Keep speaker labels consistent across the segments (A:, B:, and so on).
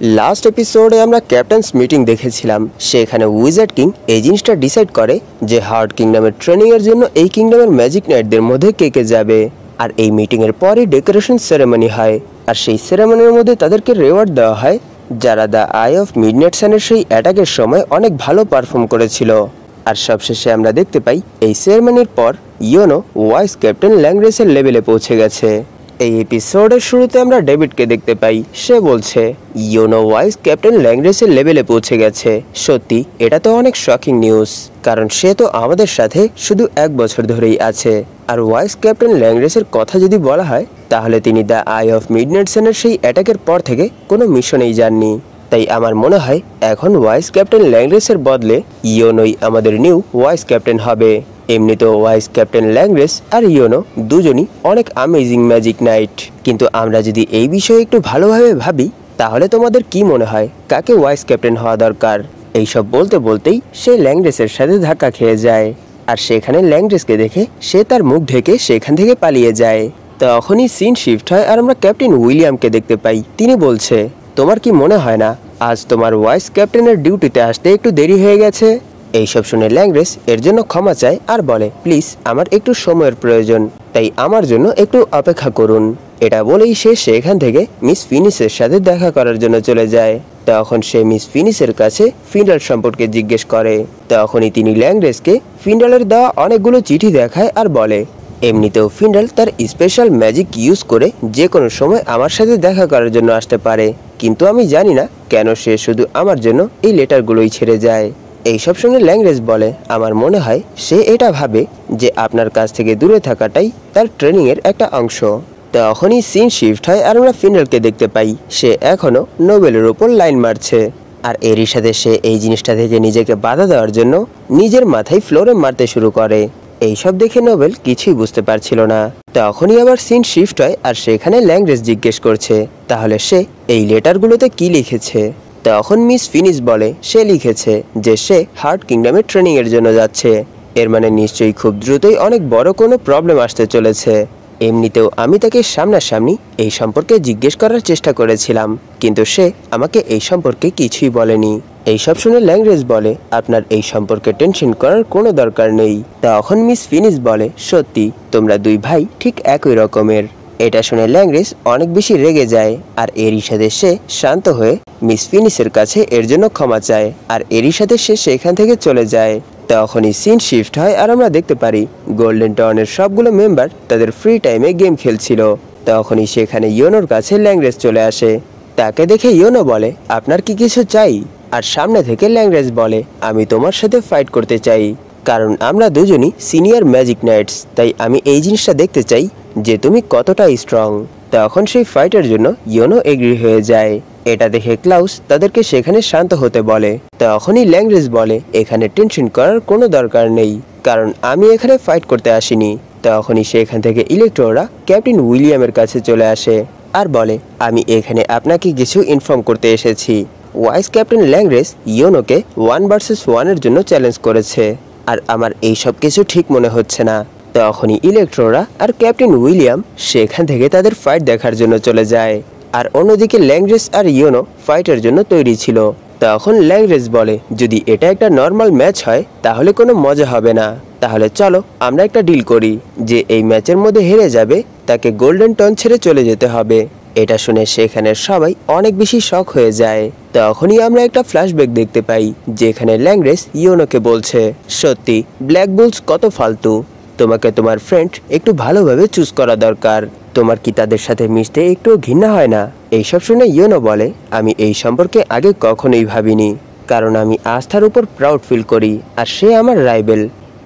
A: Last এপিসোডে আমরা captain's meeting দেখেছিলাম। সেখানে উইজার্ড কিং এই জিনিসটা ডিসাইড করে যে হার্ট কিংডমের ট্রেনিং এর জন্য এই কিংডমের ম্যাজিক নাইটদের মধ্যে কে কে যাবে। আর এই মিটিং এর পরই ডেকোরেশন সেরেমনি হয়, আর সেই সেরেমনির মধ্যে তাদেরকে রিওয়ার্ড দেওয়া হয় যারা দ্য আই অফ মিডনাইট সানের সেই অ্যাটাকের সময় অনেক ভালো পারফর্ম করেছিল। আর সবশেষে আমরা দেখতে পাই এই সেরেমনির পর ইয়োনো ওয়াইস ক্যাপ্টেন ল্যাংরেসের লেভেলে পৌঁছে গেছে। এই এপিসোডের শুরুতে আমরা ডেভিডকে দেখতে পাই, সে বলছে ইয়োনো ওয়াইস ক্যাপ্টেন ল্যাংরেসের লেভেলে পৌঁছে গেছে। সত্যি এটা তো অনেক শকিং নিউজ, কারণ সে তো আমাদের সাথে শুধু 1 বছর ধরেই আছে। আর ওয়াইস ক্যাপ্টেন ল্যাংরেসের কথা যদি বলা হয় তাহলে তিনি দ্য আই অফ মিডনাইট সানের সেই অ্যাটাকের পর থেকে কোনো মিশনেই যাননি। তাই আমার মনে হয় এখন ওয়াইস ক্যাপ্টেন ল্যাংরেসের বদলে ইয়োনোই আমাদের নিউ ওয়াইস ক্যাপ্টেন হবে। এমনিতেও ওয়াইস ক্যাপ্টেন ল্যাংরেস আর ইয়োনো দুজনই অনেক অ্যামেজিং ম্যাজিক নাইট, কিন্তু আমরা যদি এই বিষয়ে একটু ভালোভাবে ভাবি তাহলে তোমাদের কি মনে হয় কাকে ওয়াইস ক্যাপ্টেন হওয়া দরকার? এইসব বলতে বলতেই সে ল্যাংরেসের সাথে ধাক্কা খেয়ে যায়, আর সেখানে ল্যাংরেসকে দেখে সে তার মুখ ঢেকে সেখান থেকে পালিয়ে যায়। তখনই সিন শিফট হয় আর আমরা ক্যাপ্টেন উইলিয়ামকে দেখতে পাই। তিনি বলছে, তোমার কি মনে হয় না আজ তোমার ওয়াইস ক্যাপ্টেনের ডিউটিতে আসতে একটু দেরি হয়ে গেছে? এইসব শুনে ল্যাংরেস এর জন্য ক্ষমা চায় আর বলে, প্লিজ আমার একটু সময়ের প্রয়োজন, তাই আমার জন্য একটু অপেক্ষা করুন। এটা বলেই সে সেখান থেকে মিস ফিনিসের সাথে দেখা করার জন্য চলে যায়। তখন সে মিস ফিনিসের কাছে ফিন্ডাল সম্পর্কে জিজ্ঞেস করে। তখনই তিনি ল্যাংরেসকে ফিন্ডালের দেওয়া অনেকগুলো চিঠি দেখায় আর বলে, এমনিতেও ফিন্ডাল তার স্পেশাল ম্যাজিক ইউজ করে যে কোনো সময় আমার সাথে দেখা করার জন্য আসতে পারে, কিন্তু আমি জানি না কেন সে শুধু আমার জন্য এই লেটারগুলোই ছেড়ে যায়। এইসব শুনে ল্যাংরেস বলে, আমার মনে হয় সে এটা ভাবে যে আপনার কাছ থেকে দূরে থাকাটাই তার ট্রেনিংয়ের একটা অংশ। তখনই সিন শিফট হয় আর আমরা ফিন্ডালকে দেখতে পাই, সে এখনও নোবেলের ওপর লাইন মারছে। আর এরই সাথে সে এই জিনিসটা থেকে নিজেকে বাধা দেওয়ার জন্য নিজের মাথায় ফ্লোরে মারতে শুরু করে। এইসব দেখে নোবেল কিছুই বুঝতে পারছিল না। তখনই আবার সিন শিফট হয় আর সেখানে ল্যাংরেস জিজ্ঞেস করছে, তাহলে সে এই লেটারগুলোতে কি লিখেছে? তখন মিস ফিনিস বলে সে লিখেছে যে সে হার্ট কিংডমের ট্রেনিং এর জন্য যাচ্ছে। এর মানে নিশ্চয়ই খুব দ্রুতই অনেক বড় কোনো প্রবলেম আসতে চলেছে। এমনিতেও আমি তাকে সামনাসামনি এই সম্পর্কে জিজ্ঞেস করার চেষ্টা করেছিলাম, কিন্তু সে আমাকে এই সম্পর্কে কিছুই বলেনি। এইসব শুনে ল্যাংরেস বলে, আপনার এই সম্পর্কে টেনশন করার কোনো দরকার নেই। তখন মিস ফিনিস বলে, সত্যি তোমরা দুই ভাই ঠিক একই রকমের। এটা শুনে ল্যাংরেস অনেক বেশি রেগে যায়, আর এরই সাথে সে শান্ত হয়ে মিস ফিনিসের কাছে এর জন্য ক্ষমা চায়, আর এরই সাথে সে সেখান থেকে চলে যায়। তখনই সিন শিফট হয় আর আমরা দেখতে পারি গোল্ডেন টাউনের সবগুলো মেম্বার তাদের ফ্রি টাইমে গেম খেলছিল। তখনই সেখানে ইয়োনোর কাছে ল্যাংরেস চলে আসে। তাকে দেখে ইয়োনো বলে, আপনার কি কিছু চাই? আর সামনে থেকে ল্যাংরেস বলে, আমি তোমার সাথে ফাইট করতে চাই, কারণ আমরা দুজনই সিনিয়র ম্যাজিক নাইটস, তাই আমি এই জিনিসটা দেখতে চাই যে তুমি কতটা স্ট্রং। তখন সেই ফাইটের জন্য ইয়োনো এগ্রি হয়ে যায়। এটা দেখে ক্লাউস তাদেরকে সেখানে শান্ত হতে বলে। তখনই ল্যাংরেস বলে, এখানে টেনশন করার কোনো দরকার নেই, কারণ আমি এখানে ফাইট করতে আসিনি। তখনই সেখান থেকে ইলেকট্রোরা ক্যাপ্টেন উইলিয়ামের কাছে চলে আসে আর বলে, আমি এখানে আপনাকে কিছু ইনফর্ম করতে এসেছি। ওয়াইস ক্যাপ্টেন ল্যাংরেস ইয়োনোকে 1 ভার্সেস 1 এর জন্য চ্যালেঞ্জ করেছে, আর আমার এই সব কিছু ঠিক মনে হচ্ছে না। তখনই ইলেকট্রোরা আর ক্যাপ্টেন উইলিয়াম সেখান থেকে তাদের ফাইট দেখার জন্য চলে যায়, আর অন্যদিকে ল্যাংরেস আর ইয়োনো ফাইটের জন্য তৈরি ছিল। তখন ল্যাংরেস বলে, যদি এটা একটা নর্মাল ম্যাচ হয় তাহলে কোনো মজা হবে না, তাহলে চলো আমরা একটা ডিল করি, যে এই ম্যাচের মধ্যে হেরে যাবে তাকে গোল্ডেন টাউন ছেড়ে চলে যেতে হবে। এটা শুনে সেখানে সবাই অনেক বেশি শক হয়ে যায়। তখনই আমরা একটা ফ্ল্যাশব্যাক দেখতে পাই যেখানে ল্যাংরেস ইয়োনোকে বলছে, সত্যি ব্ল্যাক বুলস কত ফালতু, তোমাকে তোমার ফ্রেন্ড একটু ভালোভাবে চুজ করা দরকার, তোমার কি তাদের সাথে মিশতে একটু ঘৃণা হয় না? এইসব শুনে ইয়োনো বলে, আমি এই সম্পর্কে আগে কখনোই ভাবিনি, কারণ আমি আস্থার উপর প্রাউড ফিল করি, আর সে আমার রাইভেল।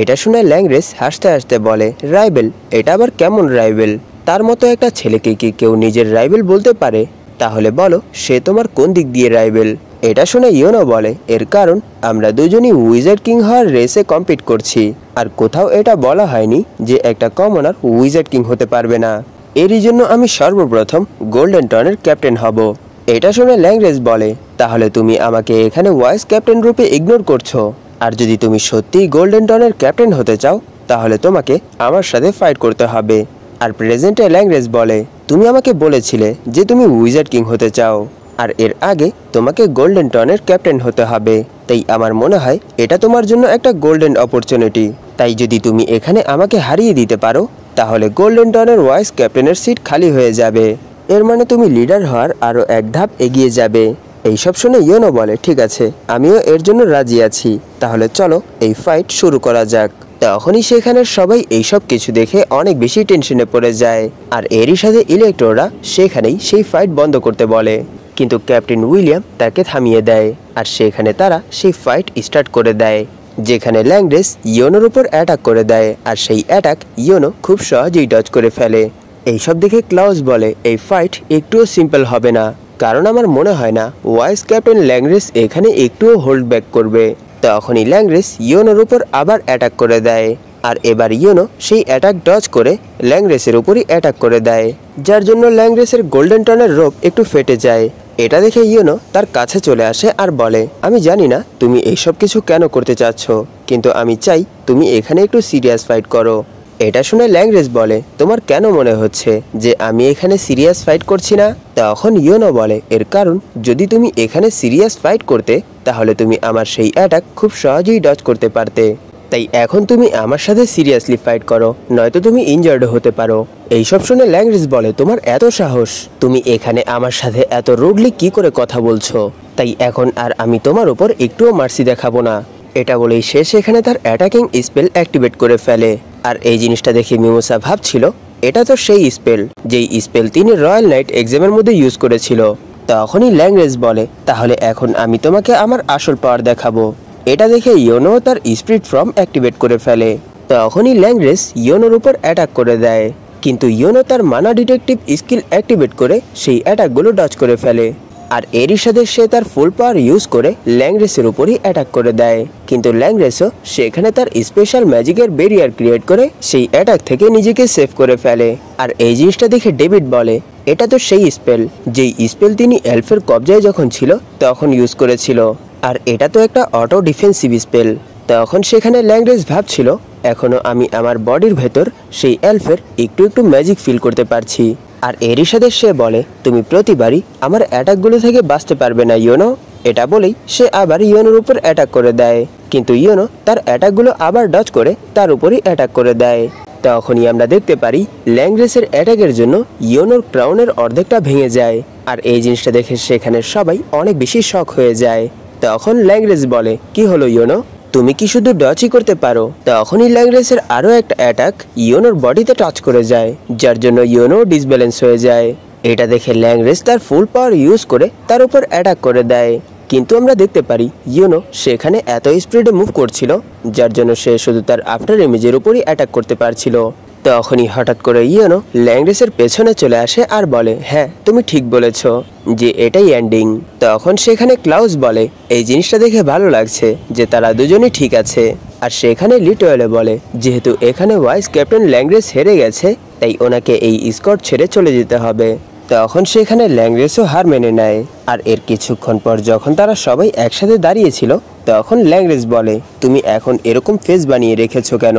A: এটা শুনে ল্যাংরেস হাসতে হাসতে বলে, রাইভেল? এটা আবার কেমন রাইভেল? তার মতো একটা ছেলেকে কি কেউ নিজের রাইভেল বলতে পারে? তাহলে বলো সে তোমার কোন দিক দিয়ে রাইভেল? এটা শুনে ইয়োনো বলে, এর কারণ আমরা দুজনই উইজার্ড কিং হওয়ার রেসে কম্পিট করছি, আর কোথাও এটা বলা হয়নি যে একটা কমনার উইজার্ড কিং হতে পারবে না। এরই জন্য আমি সর্বপ্রথম গোল্ডেন টাউনের ক্যাপ্টেন হব। এটা শুনে ল্যাংরেস বলে, তাহলে তুমি আমাকে এখানে ওয়াইস ক্যাপ্টেন রূপে ইগনোর করছো, আর যদি তুমি সত্যিই গোল্ডেন টাউনের ক্যাপ্টেন হতে চাও তাহলে তোমাকে আমার সাথে ফাইট করতে হবে। আর প্রেজেন্টে ল্যাংরেস বলে, তুমি আমাকে বলেছিলে যে তুমি উইজার্ড কিং হতে চাও, আর এর আগে তোমাকে গোল্ডেন টনের ক্যাপ্টেন হতে হবে। তাই আমার মনে হয় এটা তোমার জন্য একটা গোল্ডেন অপরচুনিটি। তাই যদি তুমি এখানে আমাকে হারিয়ে দিতে পারো তাহলে গোল্ডেন টনের ভাইস ক্যাপ্টেনের সিট খালি হয়ে যাবে। এর মানে তুমি লিডার হওয়ার আরও এক ধাপ এগিয়ে যাবে। এইসব শুনে ইয়োনো বলে, ঠিক আছে, আমিও এর জন্য রাজি আছি, তাহলে চলো এই ফাইট শুরু করা যাক। তখনই সেখানের সবাই এইসব কিছু দেখে অনেক বেশি টেনশনে পড়ে যায়। আর এরই সাথে ইলেকট্রোরা সেখানেই সেই ফাইট বন্ধ করতে বলে, কিন্তু ক্যাপ্টেন উইলিয়াম তাকে থামিয়ে দেয়। আর সেখানে তারা সেই ফাইট স্টার্ট করে দেয়, যেখানে ল্যাংরেস ইয়োনোর উপর অ্যাটাক করে দেয়। আর সেই অ্যাটাক ইয়োনো খুব সহজেই ডজ করে ফেলে। এইসব দেখে ক্লাউস বলে, এই ফাইট একটুও সিম্পল হবে না, কারণ আমার মনে হয় না ভাইস ক্যাপ্টেন ল্যাংরেস এখানে একটুও হোল্ড ব্যাক করবে। তখনই ল্যাংরেস ইয়োনোর উপর আবার অ্যাটাক করে দেয়। আর এবার ইয়োনো সেই অ্যাটাক ডজ করে ল্যাংরেসের উপরই অ্যাটাক করে দেয়, যার জন্য ল্যাংরেসের গোল্ডেন টনের রোপ একটু ফেটে যায়। এটা দেখে ইয়োনো তার কাছে চলে আসে আর বলে, আমি জানি না তুমি এইসব কিছু কেন করতে চাচ্ছ, কিন্তু আমি চাই তুমি এখানে একটু সিরিয়াস ফাইট করো। এটা শুনে ল্যাংরেস বলে, তোমার কেন মনে হচ্ছে যে আমি এখানে সিরিয়াস ফাইট করছি না? তখন ইয়োনো বলে, এর কারণ যদি তুমি এখানে সিরিয়াস ফাইট করতে তাহলে তুমি আমার সেই অ্যাটাক খুব সহজেই ডজ করতে পারতে। তাই এখন তুমি আমার সাথে সিরিয়াসলি ফাইট করো, নয়তো তুমি ইনজার্ড হতে পারো। এইসব শুনে ল্যাংরেস বলে, তোমার এত সাহস, তুমি এখানে আমার সাথে এত রুডলি কি করে কথা বলছো? তাই এখন আর আমি তোমার উপর একটুও মার্সি দেখাবো না। এটা বলেই সে সেখানে তার অ্যাটাকিং স্পেল অ্যাক্টিভেট করে ফেলে। আর এই জিনিসটা দেখে মিমোসা ভাবছিল, এটা তো সেই স্পেল যেই স্পেল তিনি রয়্যাল নাইট এক্সামের মধ্যে ইউজ করেছিল। তখনই ল্যাংরেস বলে, তাহলে এখন আমি তোমাকে আমার আসল পাওয়ার দেখাবো। এটা দেখে ইয়োনো তার স্পিরিট ফর্ম অ্যাক্টিভেট করে ফেলে। তখনই ল্যাংরেস ইয়োনোর উপর অ্যাটাক করে দেয়, কিন্তু ইয়োনো তার মানা ডিটেকটিভ স্কিল অ্যাক্টিভেট করে সেই অ্যাটাকগুলো ডজ করে ফেলে। আর এরই সাথে সে তার ফুল পাওয়ার ইউজ করে ল্যাংরেসের উপরই অ্যাটাক করে দেয়, কিন্তু ল্যাংরেসও সেখানে তার স্পেশাল ম্যাজিকের ব্যারিয়ার ক্রিয়েট করে সেই অ্যাটাক থেকে নিজেকে সেভ করে ফেলে। আর এই জিনিসটা দেখে ডেভিড বলে, এটা তো সেই স্পেল যেই স্পেল তিনি এলফের কবজায় যখন ছিল তখন ইউজ করেছিল, আর এটা তো একটা অটো ডিফেন্সিভ স্পেল। তখন সেখানে ল্যাংরেস ভাবছিল, এখনো আমি আমার বডির ভেতর সেই এলফের একটু একটু ম্যাজিক ফিল করতে পারছি। আর এরই সাথে সে বলে, তুমি প্রতিবারই আমার অ্যাটাকগুলো থেকে বাঁচতে পারবে না ইয়োনো। এটা বলেই সে আবার ইয়োনোর উপর অ্যাটাক করে দেয়, কিন্তু ইয়োনো তার অ্যাটাকগুলো আবার ডজ করে তার উপরই অ্যাটাক করে দেয়। তখনই আমরা দেখতে পারি ল্যাংরেসের অ্যাটাকের জন্য ইয়োনোর ক্রাউনের অর্ধেকটা ভেঙে যায়। আর এই জিনিসটা দেখে সেখানে সবাই অনেক বেশি শক হয়ে যায়। তখন ল্যাংরেস বলে, কি হলো ইয়োনো, তুমি কি শুধু ডচই করতে পারো? তখনই ল্যাংরেসের আরও একটা অ্যাটাক ইয়োনোর বডিতে টাচ করে যায়, যার জন্য ইয়োনো ডিসব্যালেন্স হয়ে যায়। এটা দেখে ল্যাংরেস তার ফুল পাওয়ার ইউজ করে তার উপর অ্যাটাক করে দেয়, কিন্তু আমরা দেখতে পারি ইয়োনো সেখানে এত স্পিডে মুভ করছিল যার জন্য সে শুধু তার আফটার ইমেজের উপরই অ্যাটাক করতে পারছিল। তখনই হঠাৎ করে ইয়োনো ল্যাংরেসের পেছনে চলে আসে আর বলে, হ্যাঁ তুমি ঠিক বলেছ যে এটাই এন্ডিং। তখন সেখানে ক্লাউস বলে, এই জিনিসটা দেখে ভালো লাগছে যে তারা দুজনেই ঠিক আছে। আর সেখানে লিটয়েলে বলে, যেহেতু এখানে ভাইস ক্যাপ্টেন ল্যাংরেস হেরে গেছে তাই ওনাকে এই স্কট ছেড়ে চলে যেতে হবে। তখন সেখানে ল্যাংরেসও হার মেনে নেয়। আর এর কিছুক্ষণ পর যখন তারা সবাই একসাথে দাঁড়িয়েছিল তখন ল্যাংরেস বলে, তুমি এখন এরকম ফেস বানিয়ে রেখেছো কেন?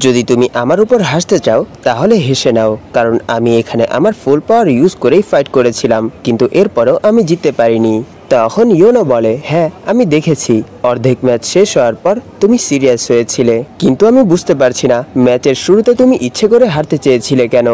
A: যদি তুমি আমার উপর হাসতে চাও তাহলে হেসে নাও, কারণ আমি এখানে আমার ফুল পাওয়ার ইউজ করেই ফাইট করেছিলাম, কিন্তু এরপরেও আমি জিততে পারিনি। তখন ইয়োনো বলে, হ্যাঁ আমি দেখেছি অর্ধেক ম্যাচ শেষ হওয়ার পর তুমি সিরিয়াস হয়েছিলে, কিন্তু আমি বুঝতে পারছি না ম্যাচের শুরুতে তুমি ইচ্ছে করে হারতে চেয়েছিলে কেন?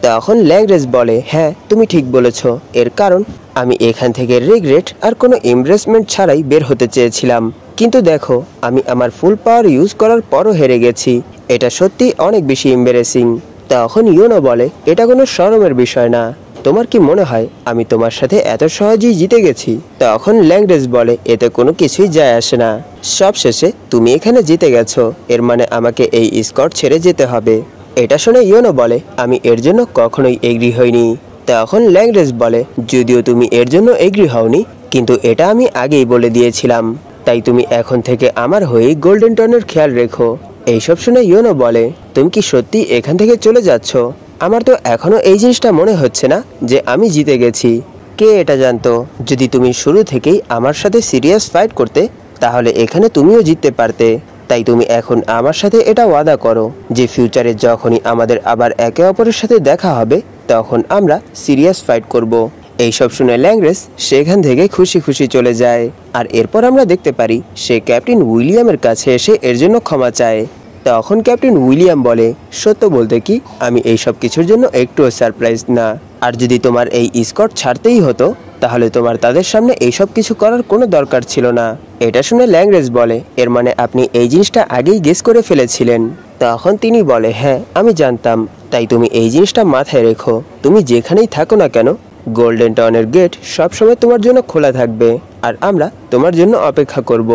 A: তখন ল্যাংরেস বলে, হ্যাঁ তুমি ঠিক বলেছ, এর কারণ আমি এখান থেকে রিগ্রেট আর কোনো এমব্রেসমেন্ট ছাড়াই বের হতে চেয়েছিলাম, কিন্তু দেখো আমি আমার ফুল পাওয়ার ইউজ করার পরও হেরে গেছি, এটা সত্যি অনেক বেশি এম্বারেসিং। তখন ইয়োনো বলে, এটা কোনো শরমের বিষয় না, তোমার কি মনে হয় আমি তোমার সাথে এত সহজেই জিতে গেছি? তখন ল্যাংরেস বলে, এতে কোনো কিছুই যায় আসে না, সবশেষে তুমি এখানে জিতে গেছো, এর মানে আমাকে এই স্কট ছেড়ে যেতে হবে। এটা শুনে ইয়োনো বলে, আমি এর জন্য কখনোই এগ্রি হইনি। তখন ল্যাংরেস বলে, যদিও তুমি এর জন্য এগ্রি হওনি, কিন্তু এটা আমি আগেই বলে দিয়েছিলাম, তাই তুমি এখন থেকে আমার হয়েই গোল্ডেন টনের খেয়াল রেখো। এইসব শুনে ইয়োনো বলে, তুমি কি সত্যি এখান থেকে চলে যাচ্ছ? আমার তো এখনো এই জিনিসটা মনে হচ্ছে না যে আমি জিতে গেছি। কে এটা জানতো, যদি তুমি শুরু থেকেই আমার সাথে সিরিয়াস ফাইট করতে তাহলে এখানে তুমিও জিততে পারতে। তাই তুমি এখন আমার সাথে এটা ওয়াদা করো যে ফিউচারে যখনই আমাদের আবার একে অপরের সাথে দেখা হবে তখন আমরা সিরিয়াস ফাইট করব। এইসব শুনে ল্যাংরেস সেখান থেকে খুশি খুশি চলে যায়। আর এরপর আমরা দেখতে পারি সে ক্যাপ্টেন উইলিয়ামের কাছে এসে এর জন্য ক্ষমা চায়। তখন ক্যাপ্টেন উইলিয়াম বলে, সত্য বলতে কি আমি এই সব কিছুর জন্য একটুও সারপ্রাইজ না। আর যদি তোমার এই স্কট ছাড়তেই হতো তাহলে তোমার তাদের সামনে এইসব কিছু করার কোনো দরকার ছিল না। এটা শুনে ল্যাংরেস বলে, এর মানে আপনি এই জিনিসটা আগেই গেস করে ফেলেছিলেন। তখন তিনি বলে, হ্যাঁ আমি জানতাম, তাই তুমি এই জিনিসটা মাথায় রেখো, তুমি যেখানেই থাকো না কেন গোল্ডেন টাউনের গেট সবসময় তোমার জন্য খোলা থাকবে আর আমরা তোমার জন্য অপেক্ষা করব।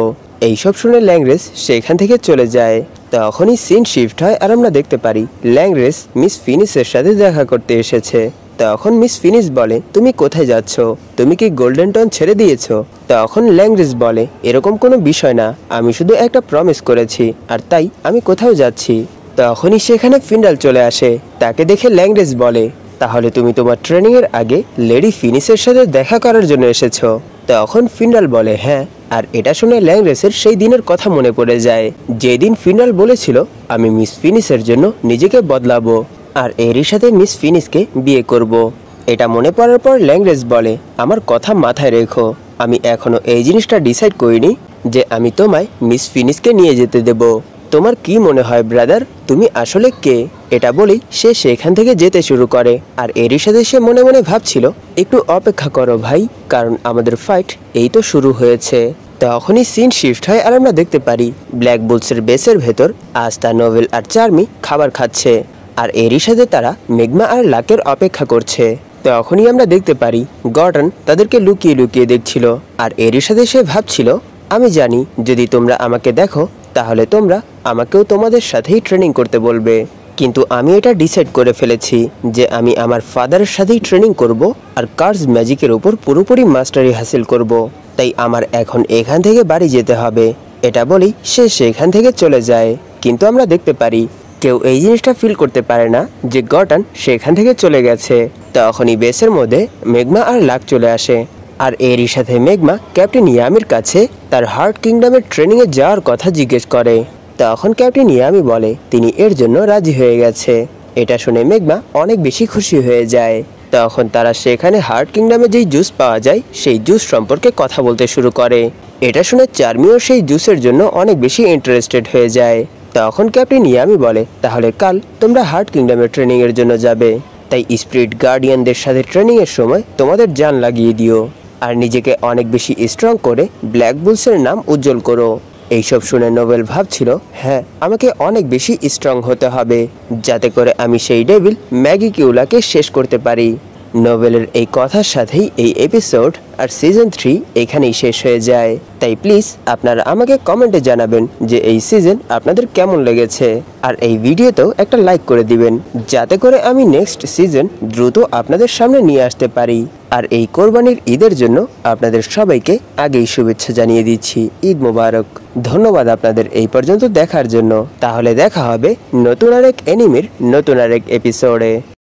A: এইসব শুনে ল্যাংরেস সেখান থেকে চলে যায়। তখনই সিন শিফট হয় আর আমরা দেখতে পারি ল্যাংরেস মিস ফিনিসের সাথে দেখা করতে এসেছে। তখন মিস ফিনিস বলে, তুমি কোথায় যাচ্ছ, তুমি কি গোল্ডেন টাউন ছেড়ে দিয়েছ? তখন ল্যাংরেস বলে, এরকম কোনো বিষয় না, আমি শুধু একটা প্রমিস করেছি আর তাই আমি কোথাও যাচ্ছি। তখনই সেখানে ফিন্ডাল চলে আসে। তাকে দেখে ল্যাংরেস বলে, তাহলে তুমি তোমার ট্রেনিং এর আগে লেডি ফিনিসের সাথে দেখা করার জন্য এসেছো? তখন ফিন্ডাল বলে, হ্যাঁ। আর এটা শুনে ল্যাংরেসের সেই দিনের কথা মনে পড়ে যায় যেদিন ফিন্ডাল বলেছিল আমি মিস ফিনিসের জন্য নিজেকে বদলাবো আর এরই সাথে মিস ফিনিসকে বিয়ে করব। এটা মনে পড়ার পর ল্যাংরেস বলে, আমার কথা মাথায় রেখো, আমি এখনো এই জিনিসটা ডিসাইড করিনি যে আমি তোমায় মিস ফিনিসকে নিয়ে যেতে দেব। তোমার কি মনে হয় ব্রাদার, তুমি আসলে কে? এটা বলেই সে সেখান থেকে যেতে শুরু করে। আর এরই সাথে সে মনে মনে ভাবছিল, একটু অপেক্ষা করো ভাই, কারণ আমাদের ফাইট এই তো শুরু হয়েছে। তখনই সিন শিফট হয় আর আমরা দেখতে পারি ব্ল্যাক বুলসের বেসের ভেতর আস্থা, নোভেল আর চার্মি খাবার খাচ্ছে আর এরই সাথে তারা মেগমা আর লাকের অপেক্ষা করছে। তখনই আমরা দেখতে পারি গর্ডন তাদেরকে লুকিয়ে লুকিয়ে দেখছিল আর এরই সাথে সে ভাবছিল, আমি জানি যদি তোমরা আমাকে দেখো তাহলে তোমরা আমাকেও তোমাদের সাথেই ট্রেনিং করতে বলবে, কিন্তু আমি এটা ডিসাইড করে ফেলেছি যে আমি আমার ফাদারের সাথেই ট্রেনিং করব আর কার্স ম্যাজিকের উপর পুরোপুরি মাস্টারি হাসিল করব, তাই আমার এখন এখান থেকে বাড়ি যেতে হবে। এটা বলেই সে সেখান থেকে চলে যায়। কিন্তু আমরা দেখতে পারি কেউ এই জিনিসটা ফিল করতে পারে না যে গর্ডন সেখান থেকে চলে গেছে। তখনই বেসের মধ্যে মেগমা আর লাক চলে আসে আর এরই সাথে মেগমা ক্যাপ্টেন ইয়ামির কাছে তার হার্ট কিংডমের ট্রেনিংয়ে যাওয়ার কথা জিজ্ঞেস করে। তখন ক্যাপ্টেন ইয়ামি বলে তিনি এর জন্য রাজি হয়ে গেছে। এটা শুনে মেগমা অনেক বেশি খুশি হয়ে যায়। তখন তারা সেখানে হার্ট কিংডমে যেই জুস পাওয়া যায় সেই জুস সম্পর্কে কথা বলতে শুরু করে। এটা শুনে চার্মিও সেই জুসের জন্য অনেক বেশি ইন্টারেস্টেড হয়ে যায়। তখন ক্যাপ্টেন ইয়ামি বলে, তাহলে কাল তোমরা হার্ট কিংডমের ট্রেনিংয়ের জন্য যাবে, তাই স্পিরিট গার্ডিয়ানদের সাথে ট্রেনিংয়ের সময় তোমাদের জান লাগিয়ে দিও আর নিজেকে অনেক বেশি স্ট্রং করে ব্ল্যাক বুলসের নাম উজ্জ্বল করো। এইসব শুনে নোবেল ভাবছিল, হ্যাঁ আমাকে অনেক বেশি স্ট্রং হতে হবে যাতে করে আমি সেই ডেভিল ম্যাগি কিউলাকে শেষ করতে পারি। নোবেলের এই কথার সাথেই এই এপিসোড আর সিজন 3 এখানেই শেষ হয়ে যায়। তাই প্লিজ আপনারা আমাকে কমেন্টে জানাবেন যে এই সিজন আপনাদের কেমন লেগেছে আর এই ভিডিওতেও একটা লাইক করে দিবেন যাতে করে আমি নেক্সট সিজন দ্রুত আপনাদের সামনে নিয়ে আসতে পারি। আর এই কোরবানির ঈদের জন্য আপনাদের সবাইকে আগেই শুভেচ্ছা জানিয়ে দিচ্ছি। ঈদ মোবারক। ধন্যবাদ আপনাদের এই পর্যন্ত দেখার জন্য। তাহলে দেখা হবে নতুন আরেক এনিমির নতুন আরেক এপিসোডে।